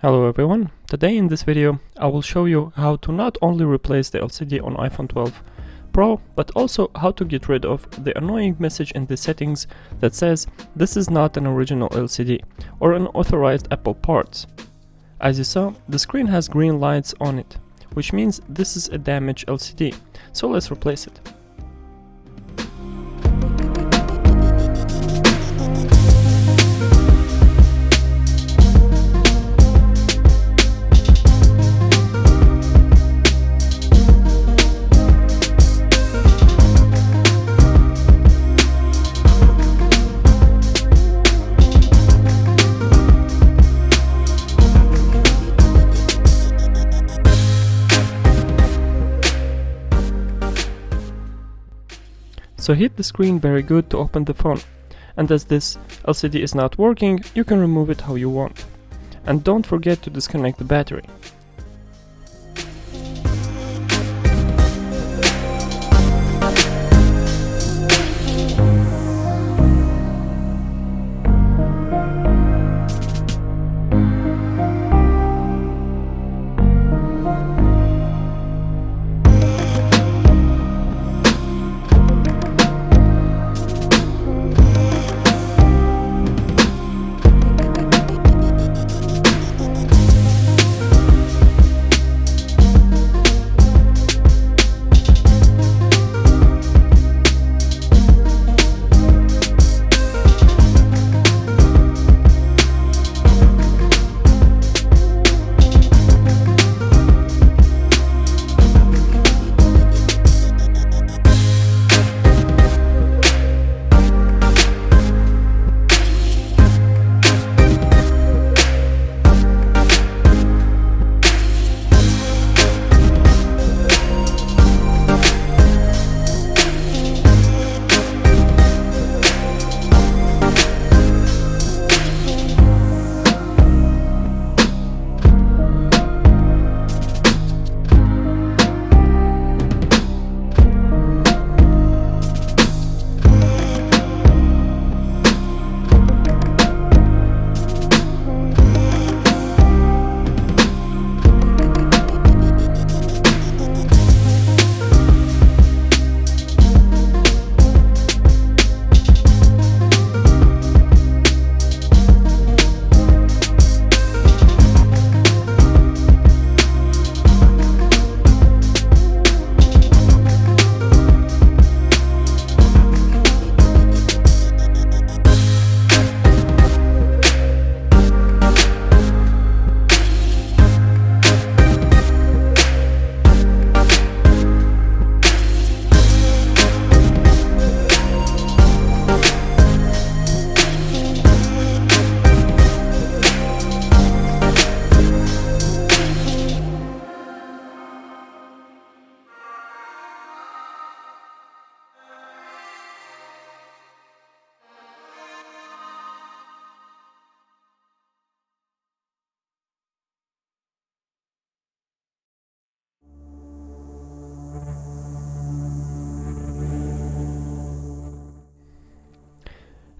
Hello everyone, today in this video I will show you how to not only replace the LCD on iPhone 12 Pro, but also how to get rid of the annoying message in the settings that says this is not an original LCD or an authorized Apple parts. As you saw, the screen has green lights on it, which means this is a damaged LCD, so let's replace it. So hit the screen very good to open the phone, and as this LCD is not working, you can remove it how you want. And don't forget to disconnect the battery.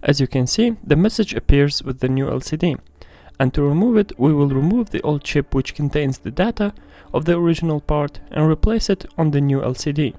As you can see, the message appears with the new LCD, and to remove it, we will remove the old chip which contains the data of the original part and replace it on the new LCD.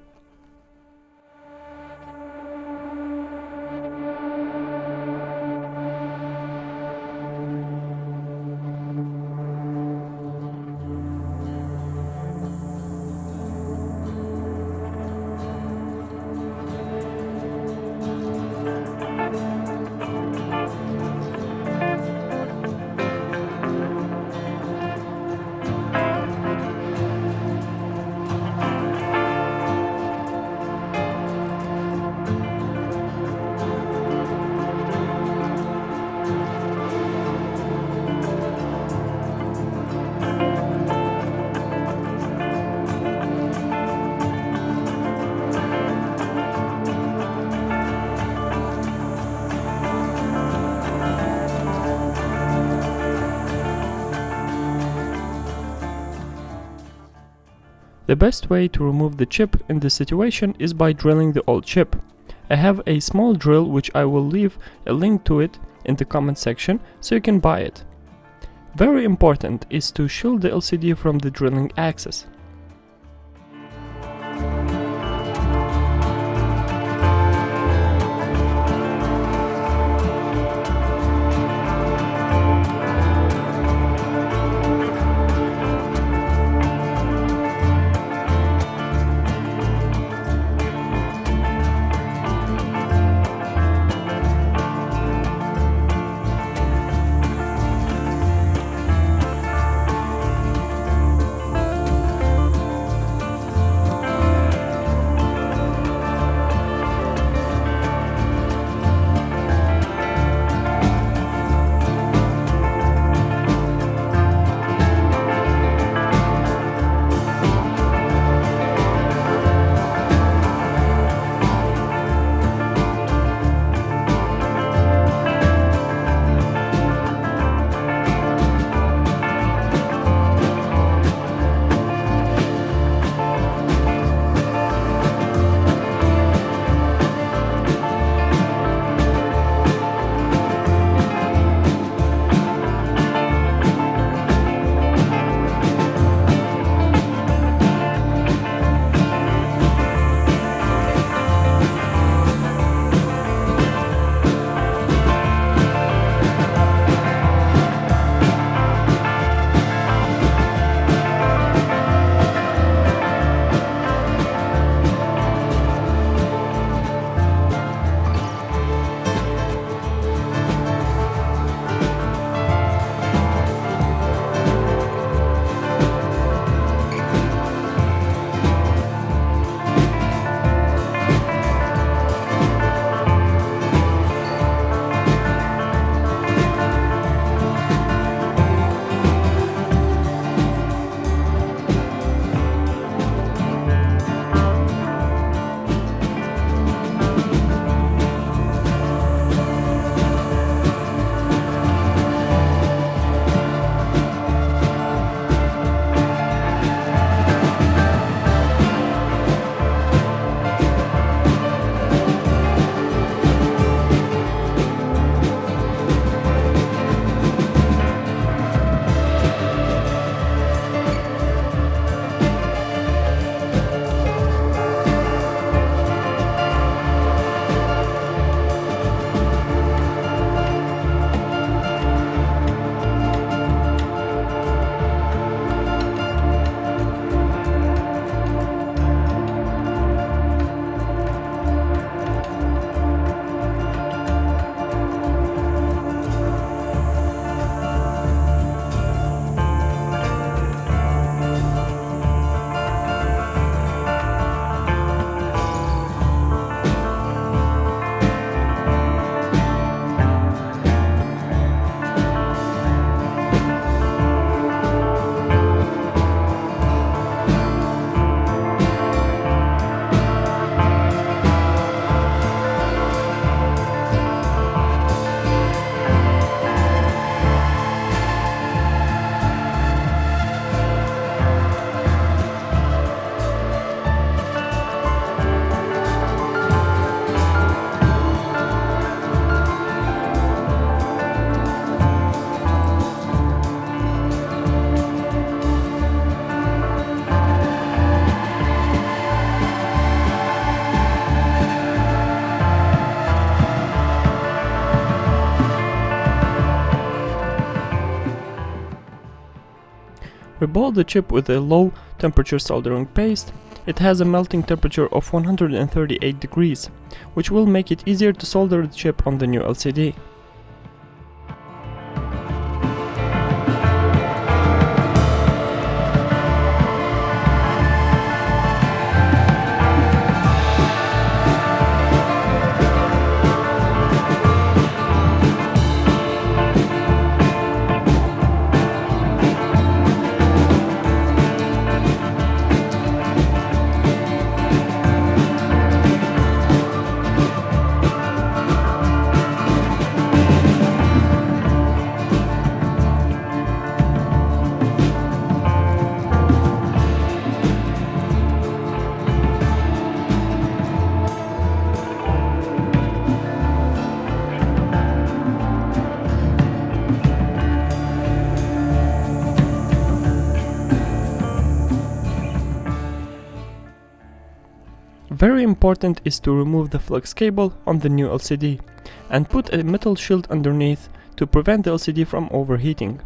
The best way to remove the chip in this situation is by drilling the old chip. I have a small drill which I will leave a link to it in the comment section so you can buy it. Very important is to shield the LCD from the drilling axis. We bought the chip with a low temperature soldering paste. It has a melting temperature of 138 degrees, which will make it easier to solder the chip on the new LCD. Very important is to remove the flux cable on the new LCD and put a metal shield underneath to prevent the LCD from overheating.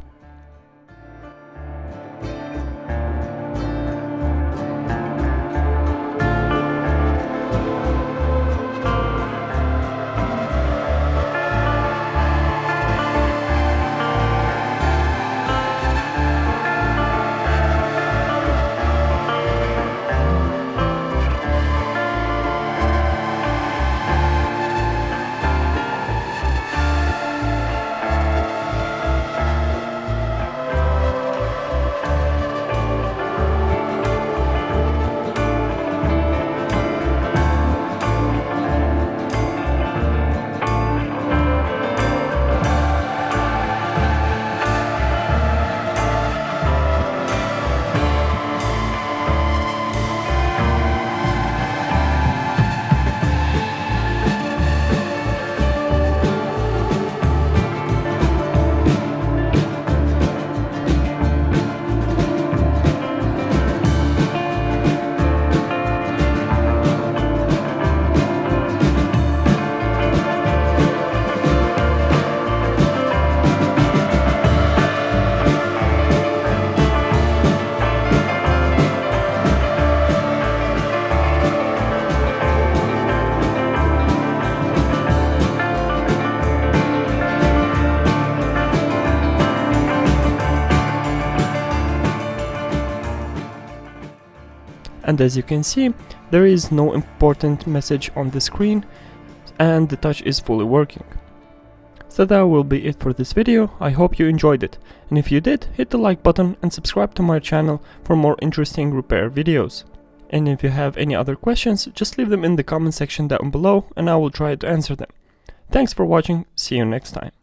And as you can see, there is no important message on the screen and the touch is fully working. So that will be it for this video. I hope you enjoyed it, and if you did, hit the like button and subscribe to my channel for more interesting repair videos. And if you have any other questions, just leave them in the comment section down below and I will try to answer them. Thanks for watching, see you next time.